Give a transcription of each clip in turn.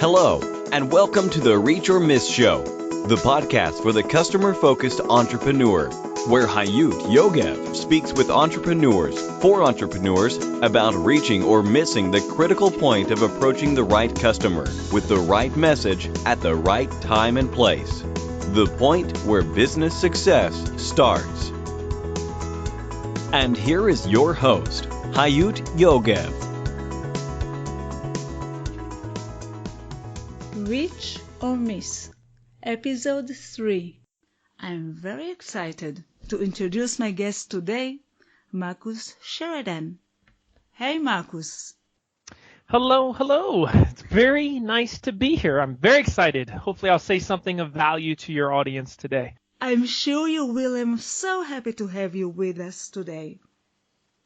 Hello, and welcome to the Reach or Miss Show, the podcast for the customer-focused entrepreneur, where Hayut Yogev speaks with entrepreneurs for entrepreneurs about reaching or missing the critical point of approaching the right customer with the right message at the right time and place. The point where business success starts. And here is your host, Hayut Yogev. Reach or Miss, Episode 3. I'm very excited to introduce my guest today, Marcus Sherridan. Hey, Marcus. Hello. It's very nice to be here. I'm very excited. Hopefully I'll say something of value to your audience today. I'm sure you will. I'm so happy to have you with us today.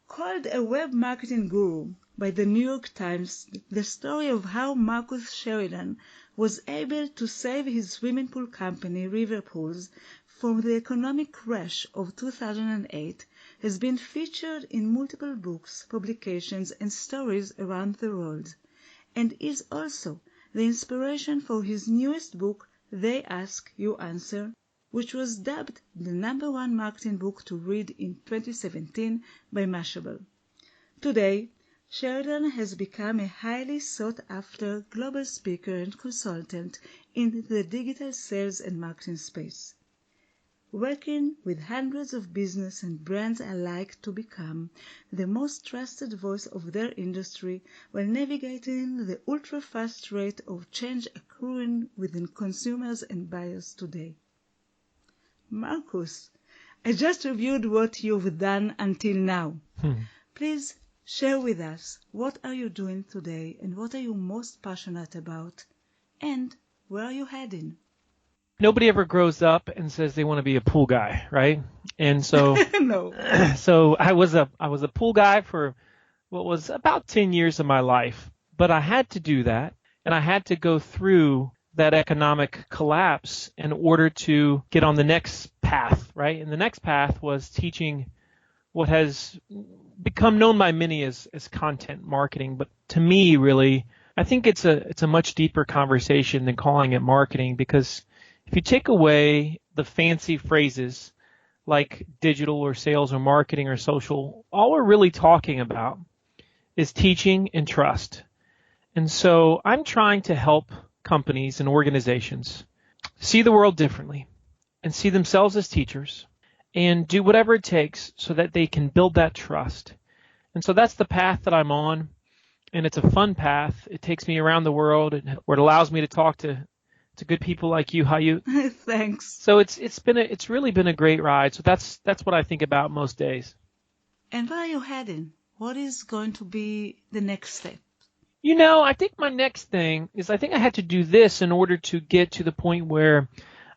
Called a web marketing guru by the New York Times, the story of how Marcus Sherridan was able to save his swimming pool company, Riverpools, from the economic crash of 2008 has been featured in multiple books, publications, and stories around the world, and is also the inspiration for his newest book, They Ask, You Answer, which was dubbed the #1 marketing book to read in 2017 by Mashable. Today, Sheridan has become a highly sought-after global speaker and consultant in the digital sales and marketing space, working with hundreds of business and brands alike to become the most trusted voice of their industry while navigating the ultra-fast rate of change occurring within consumers and buyers today. Marcus, I just reviewed what you've done until now. Please share with us, what are you doing today and what are you most passionate about and where are you heading? Nobody ever grows up and says they want to be a pool guy, right? And so No. so I was a pool guy for what was about 10 years of my life, but I had to do that and I had to go through that economic collapse in order to get on the next path, right? And the next path was teaching what has become known by many as content marketing. But to me, really, I think it's a much deeper conversation than calling it marketing, because if you take away the fancy phrases like digital or sales or marketing or social, all we're really talking about is teaching and trust. And so I'm trying to help companies and organizations see the world differently and see themselves as teachers and do whatever it takes so that they can build that trust. And so that's the path that I'm on, and it's a fun path. It takes me around the world, where it allows me to talk to good people like you, Hayut. Thanks. So it's really been a great ride. So that's what I think about most days. And where are you heading? What is going to be the next step? You know, I think my next thing is I think I had to do this in order to get to the point where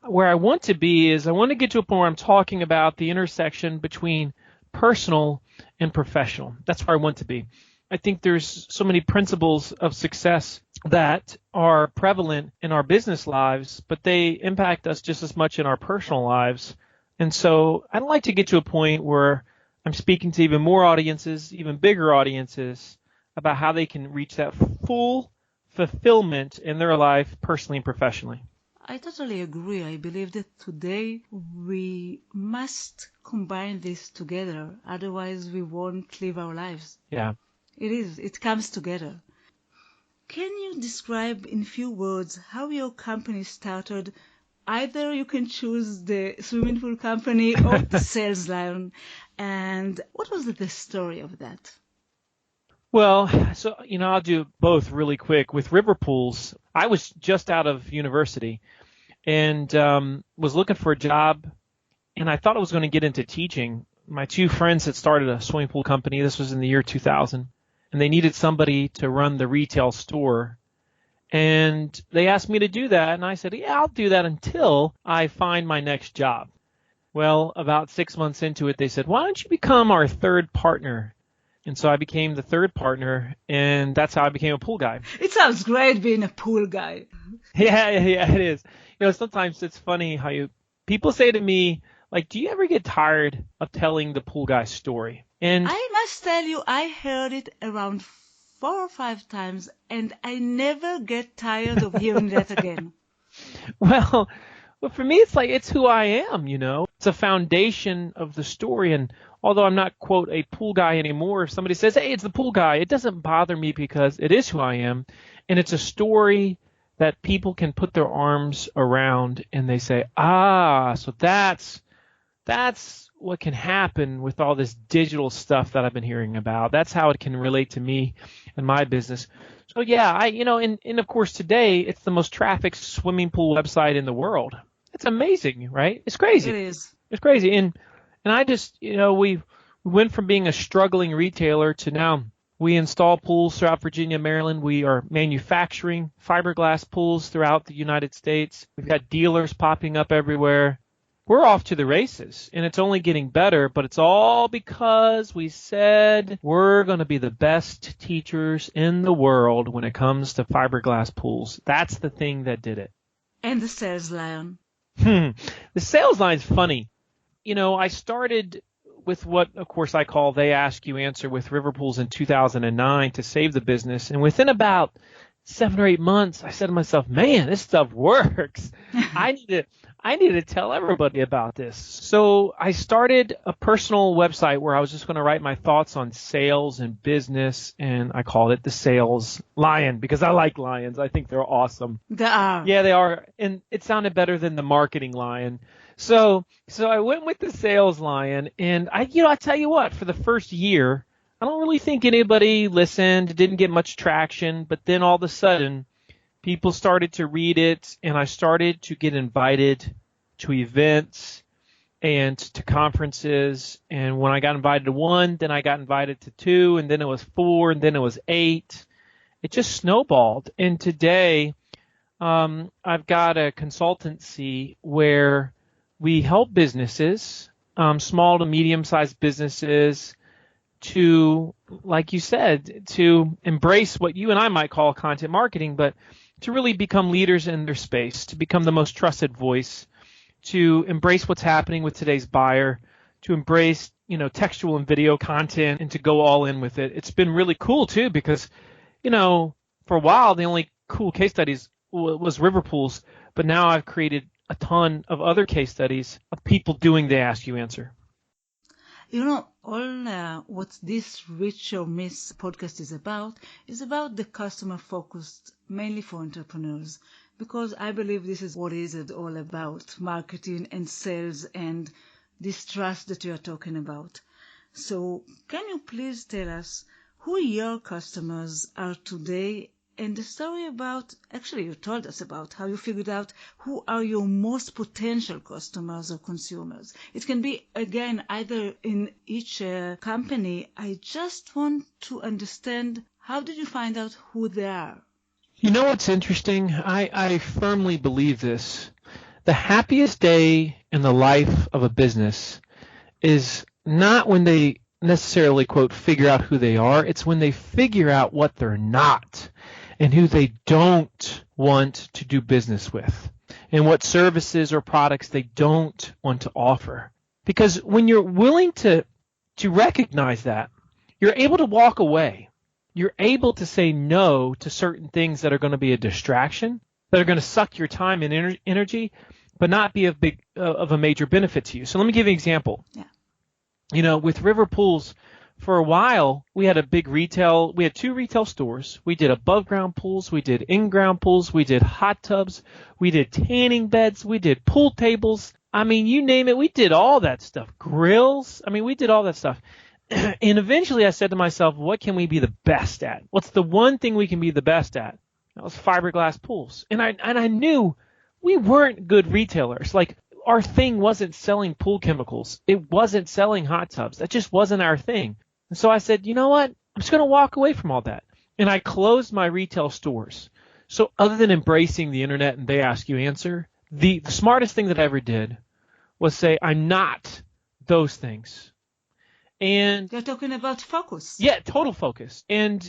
I want to be is I want to get to a point where I'm talking about the intersection between personal and professional. That's where I want to be. I think there's so many principles of success that are prevalent in our business lives, but they impact us just as much in our personal lives. And so I'd like to get to a point where I'm speaking to even more audiences, even bigger audiences, about how they can reach that full fulfillment in their life, personally and professionally. I totally agree. I believe that today we must combine this together. Otherwise, we won't live our lives. Yeah. It comes together. Can you describe in few words how your company started? Either you can choose the swimming pool company or the sales line. And what was the story of that? Well, so, I'll do both really quick. With Riverpools, I was just out of university and was looking for a job, and I thought I was going to get into teaching. My two friends had started a swimming pool company. This was in the year 2000, and they needed somebody to run the retail store. And they asked me to do that, and I said, yeah, I'll do that until I find my next job. Well, about 6 months into it, they said, why don't you become our third partner? And so I became the third partner, and that's how I became a pool guy. It sounds great being a pool guy. Yeah, it is. Sometimes it's funny how people say to me, like, do you ever get tired of telling the pool guy story? And I must tell you, I heard it around 4 or 5 times, and I never get tired of hearing that again. Well, for me, it's who I am, you know. It's a foundation of the story. And although I'm not, quote, a pool guy anymore, if somebody says, hey, it's the pool guy, it doesn't bother me because it is who I am. And it's a story that people can put their arms around and they say, so that's what can happen with all this digital stuff that I've been hearing about. That's how it can relate to me and my business. So yeah, and of course today it's the most trafficked swimming pool website in the world. It's amazing, right? It's crazy. It is. It's crazy. And I just, we went from being a struggling retailer to now we install pools throughout Virginia, Maryland. We are manufacturing fiberglass pools throughout the United States. We've got dealers popping up everywhere. We're off to the races, and it's only getting better, but it's all because we said we're going to be the best teachers in the world when it comes to fiberglass pools. That's the thing that did it. And the sales lion. The sales line's funny. I started with what, of course, I call They Ask You Answer with Riverpools in 2009 to save the business, and within about 7 or 8 months, I said to myself, man, this stuff works. I need to tell everybody about this. So I started a personal website where I was just going to write my thoughts on sales and business, and I called it the Sales Lion because I like lions. I think they're awesome. They are. Yeah, they are. And it sounded better than the marketing lion. So I went with the Sales Lion, and I tell you what, for the first year, I don't really think anybody listened, didn't get much traction, but then all of a sudden, people started to read it, and I started to get invited to events and to conferences. And when I got invited to 1, then I got invited to 2, and then it was 4, and then it was 8. It just snowballed. And today, I've got a consultancy where we help businesses, small to medium-sized businesses, to, like you said, to embrace what you and I might call content marketing, but to really become leaders in their space, to become the most trusted voice, to embrace what's happening with today's buyer, to embrace, textual and video content, and to go all in with it. It's been really cool too because, for a while the only cool case studies was Riverpools, but now I've created a ton of other case studies of people doing the Ask You Answer. All what this Reach or Miss podcast is about the customer focused, mainly for entrepreneurs, because I believe this is what is it all about, marketing and sales and this trust that you are talking about. So can you please tell us who your customers are today and the story about, actually you told us about how you figured out who are your most potential customers or consumers. It can be, again, either in each company. I just want to understand, how did you find out who they are? You know what's interesting? I firmly believe this. The happiest day in the life of a business is not when they necessarily, quote, figure out who they are. It's when they figure out what they're not and who they don't want to do business with and what services or products they don't want to offer. Because when you're willing to recognize that, you're able to walk away. You're able to say no to certain things that are going to be a distraction, that are going to suck your time and energy, but not be of a major benefit to you. So let me give you an example. Yeah. With Riverpools, for a while, we had 2 retail stores. We did above ground pools. We did in-ground pools. We did hot tubs. We did tanning beds. We did pool tables. I mean, you name it. We did all that stuff. Grills. I mean, we did all that stuff. And eventually I said to myself, what can we be the best at? What's the one thing we can be the best at? That was fiberglass pools. And I knew we weren't good retailers. Like, our thing wasn't selling pool chemicals. It wasn't selling hot tubs. That just wasn't our thing. And so I said, you know what? I'm just going to walk away from all that. And I closed my retail stores. So other than embracing the internet and They Ask You Answer, the smartest thing that I ever did was say, I'm not those things. And you're talking about focus. Yeah, total focus. And,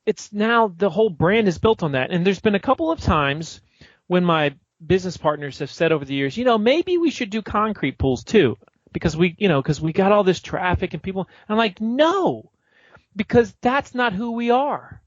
it's now the whole brand is built on that. And there's been a couple of times when my business partners have said over the years, maybe we should do concrete pools too, because we got all this traffic and people. I'm like, no, because that's not who we are.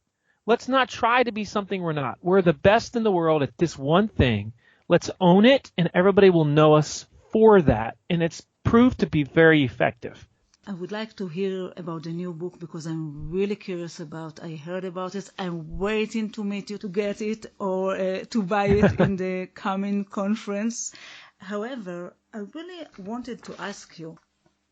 Let's not try to be something we're not. We're the best in the world at this one thing. Let's own it, and everybody will know us for that. And it's proved to be very effective. I would like to hear about the new book because I'm really curious about. I heard about it. I'm waiting to meet you to get it or to buy it in the coming conference. However, I really wanted to ask you,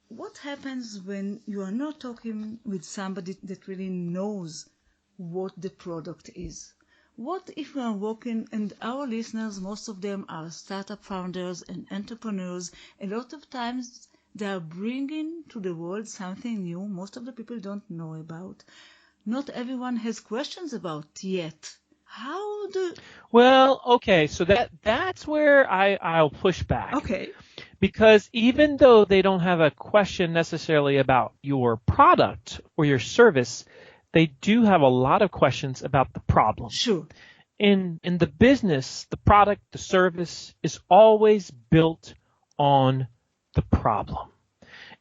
what happens when you are not talking with somebody that really knows what the product is? What if we are working, and our listeners, most of them are startup founders and entrepreneurs. A lot of times they are bringing to the world something new most of the people don't know about. Not everyone has questions about yet. How do... Well, okay, so that's where I'll push back. Okay. Because even though they don't have a question necessarily about your product or your service, they do have a lot of questions about the problem. Sure. In the business, the product, the service is always built on the problem.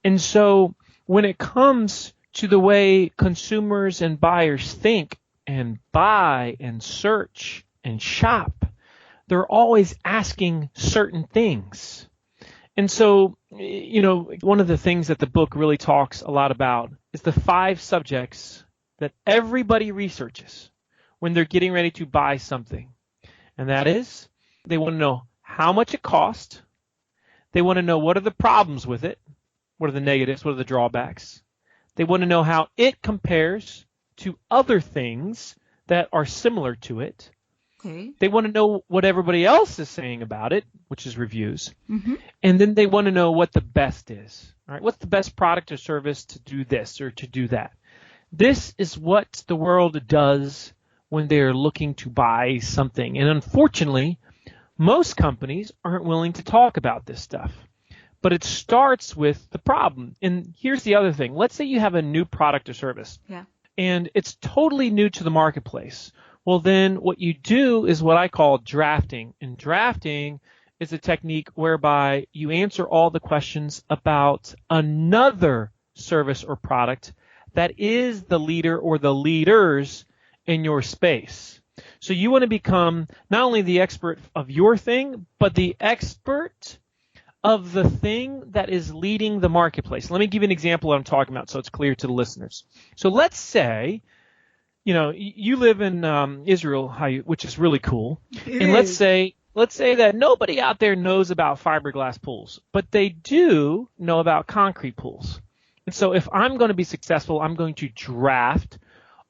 And so when it comes to the way consumers and buyers think and buy and search and shop, they're always asking certain things. And so, one of the things that the book really talks a lot about is the 5 subjects that everybody researches when they're getting ready to buy something. And that is, they want to know how much it costs. They want to know what are the problems with it. What are the negatives? What are the drawbacks? They want to know how it compares to other things that are similar to it. Okay. They want to know what everybody else is saying about it, which is reviews. Mm-hmm. And then they want to know what the best is. All right, what's the best product or service to do this or to do that? This is what the world does when they're looking to buy something. And unfortunately, most companies aren't willing to talk about this stuff. But it starts with the problem. And here's the other thing. Let's say you have a new product or service. Yeah. And it's totally new to the marketplace. Well, then what you do is what I call drafting. And drafting is a technique whereby you answer all the questions about another service or product that is the leader or the leaders in your space. So you want to become not only the expert of your thing, but the expert of the thing that is leading the marketplace. Let me give you an example of what I'm talking about so it's clear to the listeners. So let's say, you live in Israel, which is really cool. And let's say that nobody out there knows about fiberglass pools, but they do know about concrete pools. And so if I'm going to be successful, I'm going to draft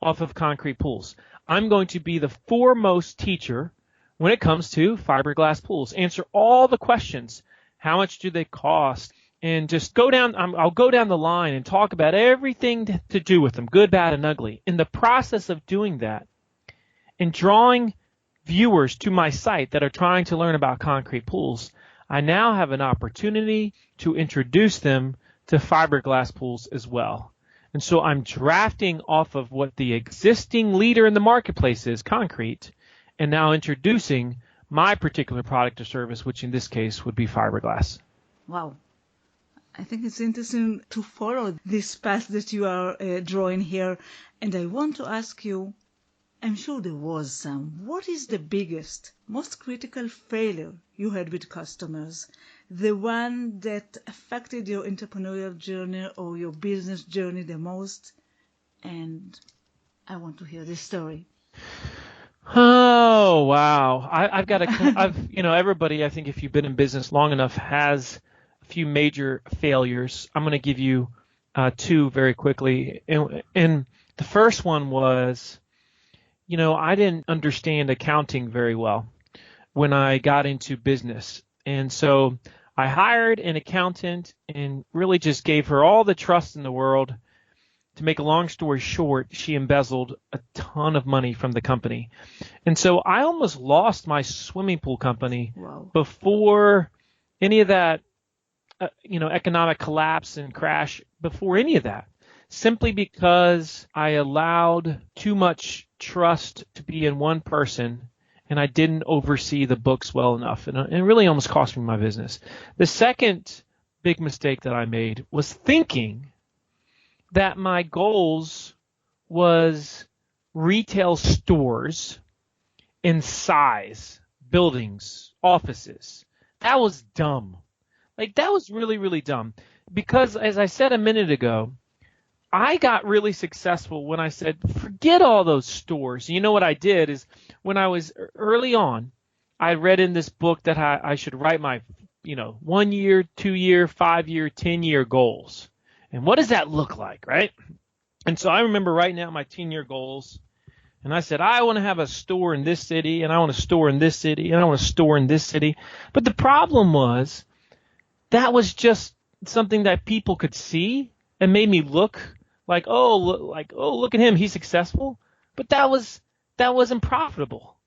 off of concrete pools. I'm going to be the foremost teacher when it comes to fiberglass pools. Answer all the questions. How much do they cost? And just go down, I'll go down the line and talk about everything to do with them, good, bad, and ugly. In the process of doing that and drawing viewers to my site that are trying to learn about concrete pools, I now have an opportunity to introduce them to fiberglass pools as well. And so I'm drafting off of what the existing leader in the marketplace is, concrete, and now introducing my particular product or service, which in this case would be fiberglass. Wow. I think it's interesting to follow this path that you are drawing here. And I want to ask you, I'm sure there was some. What is the biggest, most critical failure you had with customers? The one that affected your entrepreneurial journey or your business journey the most? And I want to hear this story. Oh, wow. Everybody, I think if you've been in business long enough, has a few major failures. I'm going to give you 2 very quickly. And the first one was, I didn't understand accounting very well when I got into business. And so I hired an accountant and really just gave her all the trust in the world. To make a long story short, she embezzled a ton of money from the company. And so I almost lost my swimming pool company before any of that, economic collapse and crash, before any of that, simply because I allowed too much trust to be in one person and I didn't oversee the books well enough. And it really almost cost me my business. The second big mistake that I made was thinking that my goals was retail stores in size, buildings, offices. That was dumb. Like, that was really, really dumb. Because, as I said a minute ago, I got really successful when I said, forget all those stores. You know what I did is, when I was early on, I read in this book that I should write my, 1 year, 2 year, 5 year, 10-year goals. And what does that look like, right? And so I remember writing out my 10-year goals. And I said, I want to have a store in this city, and I want a store in this city, and I want a store in this city. But the problem was, that was just something that people could see and made me look like, look at him, he's successful. But that wasn't profitable.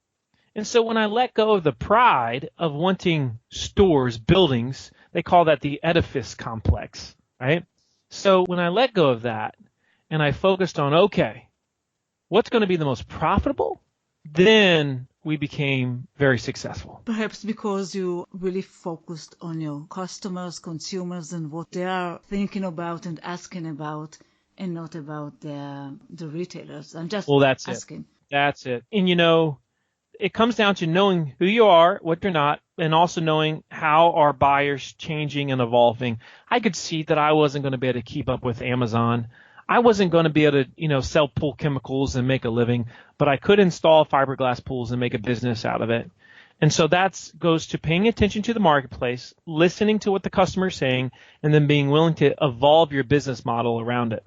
And so when I let go of the pride of wanting stores, buildings, they call that the edifice complex, right? So when I let go of that and I focused on, okay, what's going to be the most profitable? Then we became very successful. Perhaps because you really focused on your customers, consumers, and what they are thinking about and asking about, and not about the retailers. I'm just that's asking. That's it. And it comes down to knowing who you are, what you're not, and also knowing how are buyers changing and evolving. I could see that I wasn't going to be able to keep up with Amazon. I wasn't going to be able to, sell pool chemicals and make a living, but I could install fiberglass pools and make a business out of it. And so that goes to paying attention to the marketplace, listening to what the customer is saying, and then being willing to evolve your business model around it.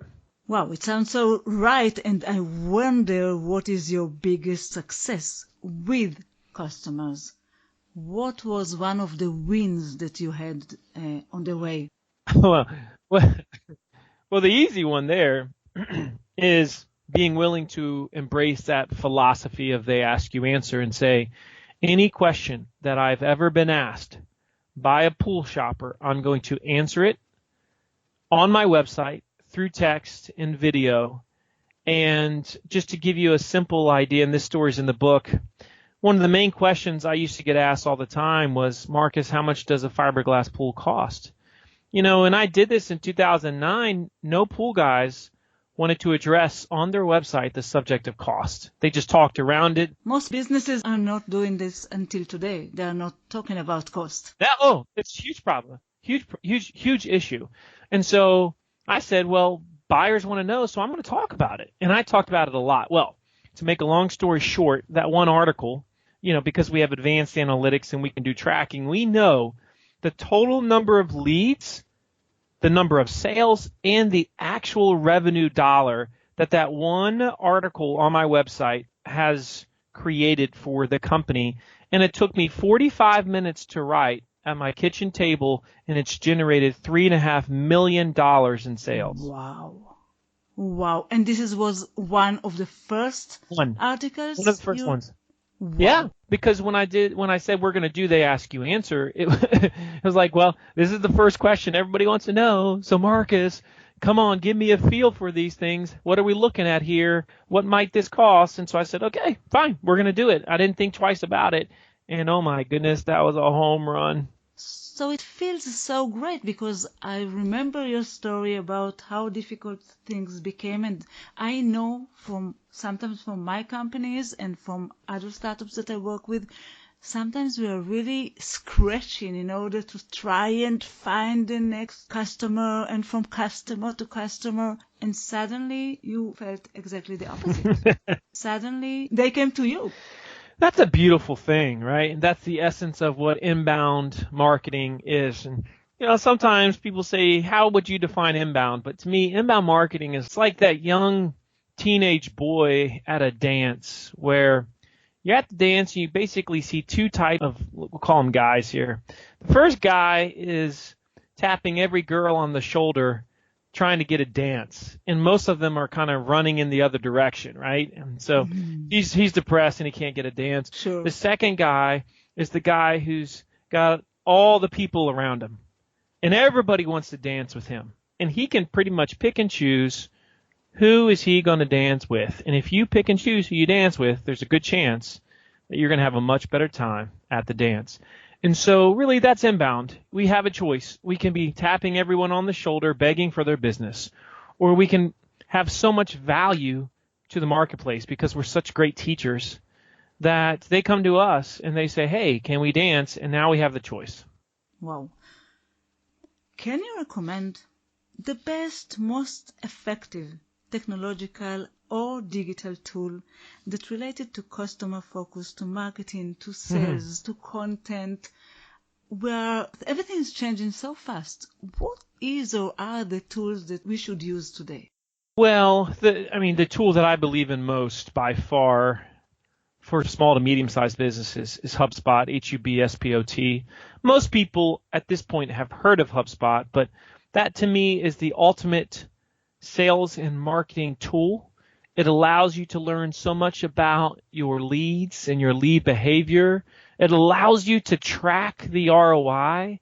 Wow, it sounds so right. And I wonder, what is your biggest success with customers? What was one of the wins that you had on the way? Well, the easy one there is being willing to embrace that philosophy of they ask, you answer, and say, any question that I've ever been asked by a pool shopper, I'm going to answer it on my website through text and video. And just to give you a simple idea, and this story's in the book, one of the main questions I used to get asked all the time was, Marcus, how much does a fiberglass pool cost? And I did this in 2009. No pool guys wanted to address on their website the subject of cost. They just talked around it. Most businesses are not doing this until today. They are not talking about cost. It's a huge problem. Huge issue. And so I said, well, buyers want to know, so I'm going to talk about it. And I talked about it a lot. Well, to make a long story short, that one article, because we have advanced analytics and we can do tracking, we know the total number of leads, the number of sales, and the actual revenue dollar that one article on my website has created for the company. And it took me 45 minutes to write at my kitchen table, and it's generated $3.5 million in sales. Wow. And this was one of the first articles? One of the first ones. Wow. Yeah, because when I said we're going to do they ask you answer, it was like, well, this is the first question everybody wants to know. So Marcus, come on, give me a feel for these things. What are we looking at here? What might this cost? And so I said, okay, fine, we're going to do it. I didn't think twice about it. And oh my goodness, that was a home run. So it feels so great, because I remember your story about how difficult things became, and I know sometimes from my companies and from other startups that I work with, sometimes we are really scratching in order to try and find the next customer, and from customer to customer, and suddenly you felt exactly the opposite. Suddenly they came to you. That's a beautiful thing, right? And that's the essence of what inbound marketing is. And, sometimes people say, how would you define inbound? But to me, inbound marketing is like that young teenage boy at a dance where you're at the dance and you basically see two types of, we'll call them guys here. The first guy is tapping every girl on the shoulder trying to get a dance, and most of them are kind of running in the other direction, right? And so he's depressed and he can't get a dance. Sure. The second guy is the guy who's got all the people around him, and everybody wants to dance with him, and he can pretty much pick and choose who is he going to dance with. And if you pick and choose who you dance with, there's a good chance that you're going to have a much better time at the dance. And so really that's inbound. We have a choice. We can be tapping everyone on the shoulder, begging for their business, or we can have so much value to the marketplace because we're such great teachers that they come to us and they say, hey, can we dance? And now we have the choice. Wow. Can you recommend the best, most effective technological or digital tool that related to customer focus, to marketing, to sales, to content, where everything is changing so fast? What is or are the tools that we should use today? Well, the tool that I believe in most by far for small to medium-sized businesses is HubSpot, HubSpot. Most people at this point have heard of HubSpot, but that to me is the ultimate sales and marketing tool. It allows you to learn so much about your leads and your lead behavior. It allows you to track the ROI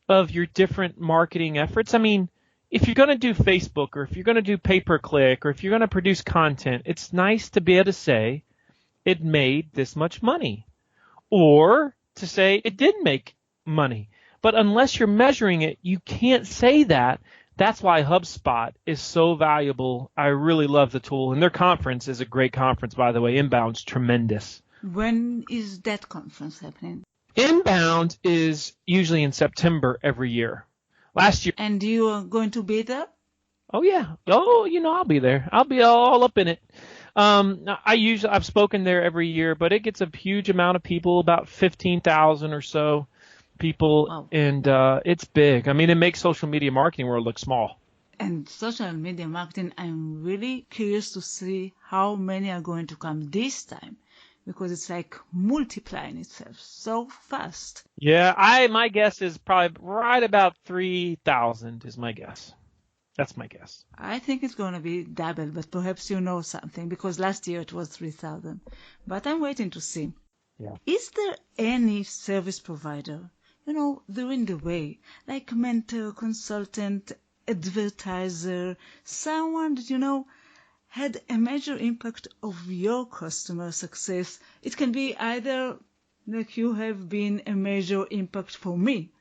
of your different marketing efforts. I mean, if you're going to do Facebook or if you're going to do pay-per-click or if you're going to produce content, it's nice to be able to say it made this much money or to say it didn't make money. But unless you're measuring it, you can't say that. That's why HubSpot is so valuable. I really love the tool. And their conference is a great conference, by the way. Inbound's tremendous. When is that conference happening? Inbound is usually in September every year. Last year. And you are going to be there? Oh, yeah. Oh, I'll be there. I'll be all up in it. I've spoken there every year, but it gets a huge amount of people, about 15,000 or so people. Wow. And it's big. I mean, it makes social media marketing world look small. And social media marketing, I'm really curious to see how many are going to come this time, because it's like multiplying itself so fast. Yeah, my guess is probably right about 3,000 is my guess. That's my guess. I think it's going to be double, but perhaps you know something, because last year it was 3,000. But I'm waiting to see. Yeah. Is there any service provider, they're in the way, like mentor, consultant, advertiser, someone that, had a major impact of your customer success? It can be either like you have been a major impact for me.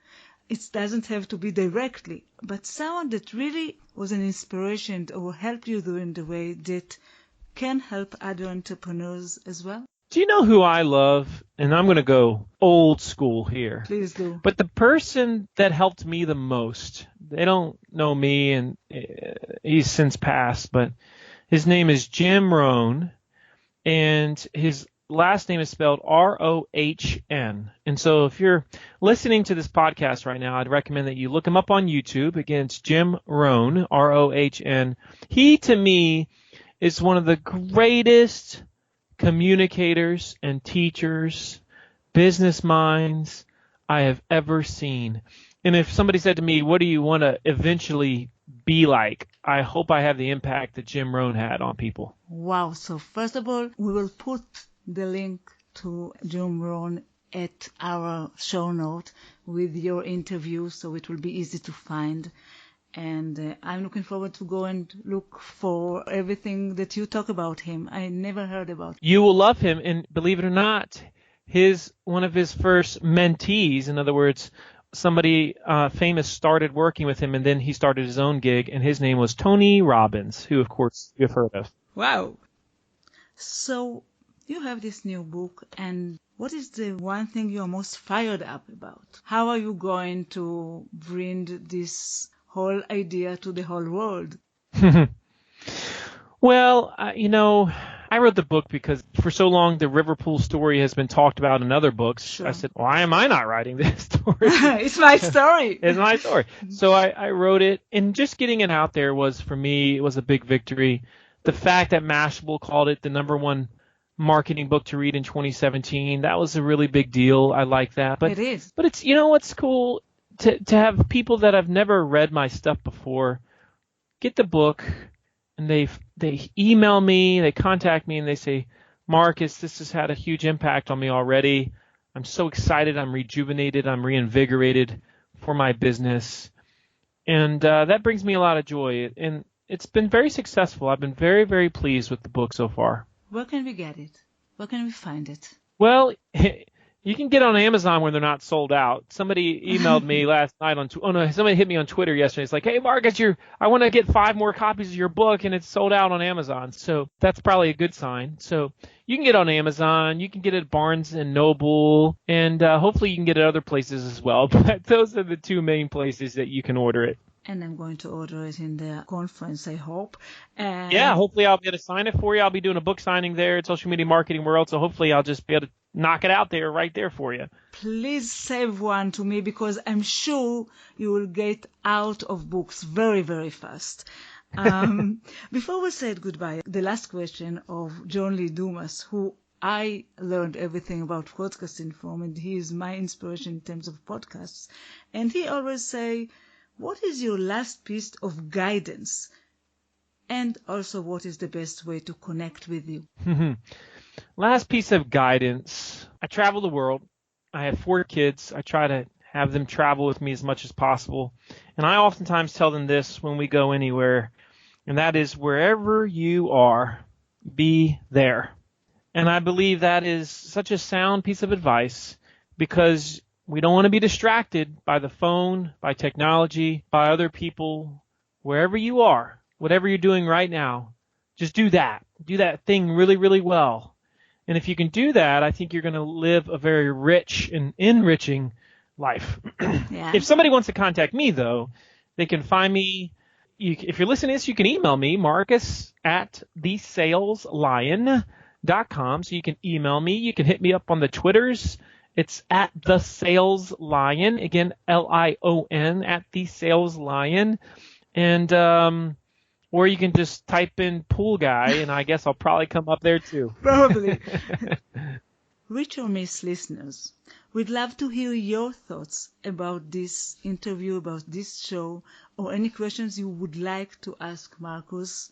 It doesn't have to be directly, but someone that really was an inspiration or helped you during the way that can help other entrepreneurs as well. Do you know who I love? And I'm going to go old school here. Please do. But the person that helped me the most, they don't know me and he's since passed, but his name is Jim Rohn, and his last name is spelled Rohn. And so if you're listening to this podcast right now, I'd recommend that you look him up on YouTube. Again, it's Jim Rohn, Rohn. He, to me, is one of the greatest communicators and teachers, business minds I have ever seen. And if somebody said to me, what do you want to eventually be like? I hope I have the impact that Jim Rohn had on people. Wow. So first of all, we will put the link to Jim Rohn at our show note with your interview, so it will be easy to find. And I'm looking forward to go and look for everything that you talk about him. I never heard about him. You will love him, and believe it or not, one of his first mentees, in other words, somebody famous started working with him, and then he started his own gig, and his name was Tony Robbins, who, of course, you've heard of. Wow. So you have this new book, and what is the one thing you're most fired up about? How are you going to bring this whole idea to the whole world? Well, I wrote the book because for so long the Riverpools story has been talked about in other books. Sure. I said, why am I not writing this story? It's my story. It's my story. So I wrote it, and just getting it out there was, for me, it was a big victory. The fact that Mashable called it the #1 marketing book to read in 2017, that was a really big deal. I like that. But it is. But it's, what's cool to have people that have never read my stuff before get the book, and they email me, they contact me, and they say, Marcus, this has had a huge impact on me already. I'm so excited. I'm rejuvenated. I'm reinvigorated for my business. And that brings me a lot of joy. And it's been very successful. I've been very, very pleased with the book so far. Where can we get it? Where can we find it? Well, You can get on Amazon when they're not sold out. Somebody emailed me last night somebody hit me on Twitter yesterday. It's like, hey, Marcus, I want to get 5 more copies of your book, and it's sold out on Amazon. So that's probably a good sign. So you can get on Amazon. You can get it at Barnes & Noble, and hopefully you can get it at other places as well. But those are the 2 main places that you can order it. And I'm going to order it in the conference, I hope. And yeah, hopefully I'll be able to sign it for you. I'll be doing a book signing there at Social Media Marketing World, so hopefully I'll just be able to knock it out there right there for you. Please save one to me, because I'm sure you will get out of books very, very fast. Before we said goodbye, the last question of John Lee Dumas, who I learned everything about podcasting from, and he is my inspiration in terms of podcasts. And he always say, what is your last piece of guidance? And also, what is the best way to connect with you? Last piece of guidance. I travel the world. I have 4 kids. I try to have them travel with me as much as possible. And I oftentimes tell them this when we go anywhere, and that is, wherever you are, be there. And I believe that is such a sound piece of advice, because we don't want to be distracted by the phone, by technology, by other people. Wherever you are, whatever you're doing right now, just do that. Do that thing really, really well. And if you can do that, I think you're going to live a very rich and enriching life. Yeah. If somebody wants to contact me, though, they can find me. If you're listening to this, you can email me, marcus@thesaleslion.com. So you can email me. You can hit me up on the Twitters. It's @thesaleslion. Again, LION, @thesaleslion. And or you can just type in pool guy, and I guess I'll probably come up there too. Probably. Rich or Miss listeners, we'd love to hear your thoughts about this interview, about this show, or any questions you would like to ask Marcus.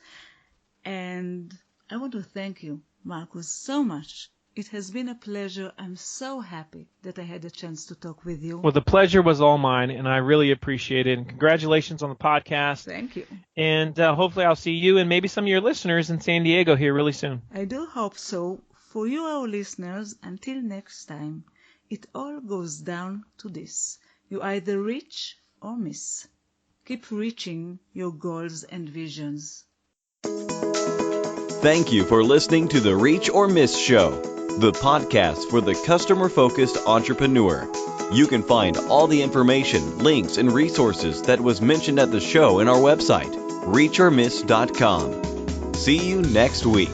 And I want to thank you, Marcus, so much. It has been a pleasure. I'm so happy that I had a chance to talk with you. Well, the pleasure was all mine, and I really appreciate it. And congratulations on the podcast. Thank you. And hopefully I'll see you and maybe some of your listeners in San Diego here really soon. I do hope so. For you, our listeners, until next time, it all goes down to this. You either reach or miss. Keep reaching your goals and visions. Thank you for listening to the Reach or Miss Show, the podcast for the customer-focused entrepreneur. You can find all the information, links, and resources that was mentioned at the show in our website, reachormiss.com. See you next week.